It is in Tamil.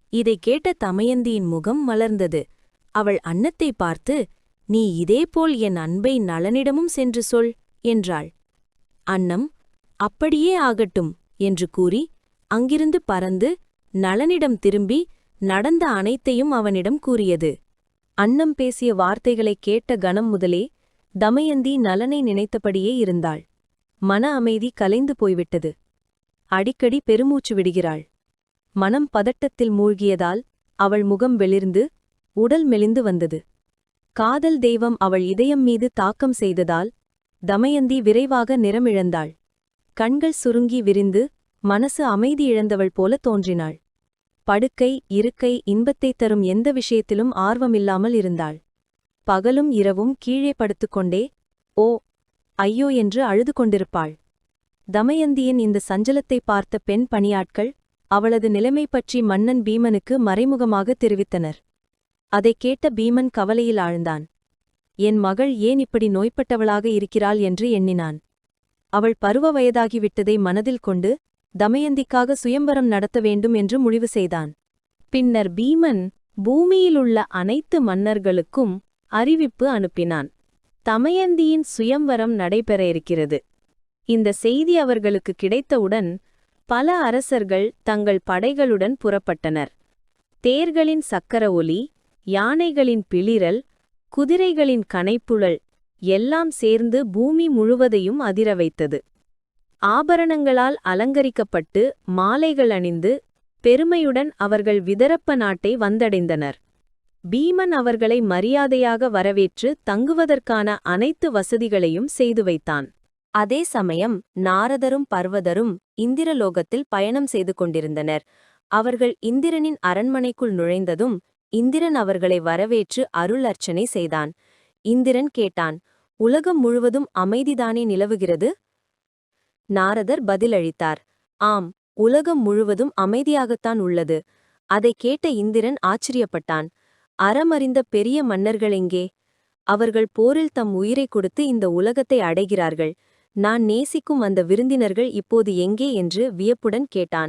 இதைக் கேட்ட தமயந்தியின் முகம் மலர்ந்தது. அவள் அன்னத்தை பார்த்து, "நீ இதேபோல் என் அன்பை நளனிடமும் சென்று சொல்" என்றாள். அன்னம், "அப்படியே ஆகட்டும்" என்று கூறி அங்கிருந்து பறந்து நளனிடம் திரும்பி நடந்த அனைத்தையும் அவனிடம் கூறியது. அன்னம் பேசிய வார்த்தைகளைக் கேட்ட கணம் முதலே தமயந்தி நலனை நினைத்தபடியே இருந்தாள். மன அமைதி கலைந்து போய்விட்டது. அடிக்கடி பெருமூச்சு விடுகிறாள். மனம் பதட்டத்தில் மூழ்கியதால் அவள் முகம் வெளிர்ந்து உடல் மெலிந்து வந்தது. காதல் தெய்வம் அவள் இதயம் மீது தாக்கம் செய்ததால் தமயந்தி விரைவாக நிறமிழந்தாள். கண்கள் சுருங்கி விரிந்து மனசு அமைதி இழந்தவள் போல தோன்றினாள். படுக்கை, இருக்கை, இன்பத்தைத் தரும் எந்த விஷயத்திலும் ஆர்வமில்லாமல் இருந்தாள். பகலும் இரவும் கீழே படுத்துக்கொண்டே "ஓ, ஐயோ" என்று அழுது கொண்டிருப்பாள். தமயந்தியின் இந்த சஞ்சலத்தை பார்த்த பெண் பணியாட்கள் அவளது நிலைமை பற்றி மன்னன் பீமனுக்கு மறைமுகமாக தெரிவித்தனர். அதைக் கேட்ட பீமன் கவலையில் ஆழ்ந்தான். என் மகள் ஏன் இப்படி நோய்பட்டவளாக இருக்கிறாள் என்று எண்ணினான். அவள் பருவ வயதாகிவிட்டதை மனதில் கொண்டு தமயந்திக்காக சுயம்பரம் நடத்த வேண்டும் என்று முடிவு செய்தான். பின்னர் பீமன் பூமியிலுள்ள அனைத்து மன்னர்களுக்கும் அறிவிப்பு அனுப்பினான். தமயந்தியின் சுயம்வரம் நடைபெற இருக்கிறது. இந்த செய்தி அவர்களுக்கு கிடைத்தவுடன் பல அரசர்கள் தங்கள் படைகளுடன் புறப்பட்டனர். தேர்களின் சக்கர ஒலி, யானைகளின் பிளிரல், குதிரைகளின் கனைப்புழல் எல்லாம் சேர்ந்து பூமி முழுவதையும் அதிர வைத்தது. ஆபரணங்களால் அலங்கரிக்கப்பட்டு மாலைகள் அணிந்து பெருமையுடன் அவர்கள் விதரப்ப நாட்டை வந்தடைந்தனர். பீமன் அவர்களை மரியாதையாக வரவேற்று தங்குவதற்கான அனைத்து வசதிகளையும் செய்து வைத்தான். அதே சமயம் நாரதரும் பர்வதரும் இந்திரலோகத்தில் பயணம் செய்து கொண்டிருந்தனர். அவர்கள் இந்திரனின் அரண்மனைக்குள் நுழைந்ததும் இந்திரன் அவர்களை வரவேற்று அருள் அர்ச்சனை செய்தான். இந்திரன் கேட்டான், "உலகம் முழுவதும் அமைதிதானே நிலவுகிறது?" நாரதர் பதிலளித்தார், "ஆம், உலகம் முழுவதும் அமைதியாகத்தான் உள்ளது." அதைக் கேட்ட இந்திரன் ஆச்சரியப்பட்டான். "அறமறிந்த பெரிய மன்னர்கள் எங்கே? அவர்கள் போரில் தம் உயிரைக் கொடுத்து இந்த உலகத்தை அடைகிறார்கள். நான் நேசிக்கும் அந்த விருந்தினர்கள் இப்போது எங்கே?" என்று வியப்புடன் கேட்டான்.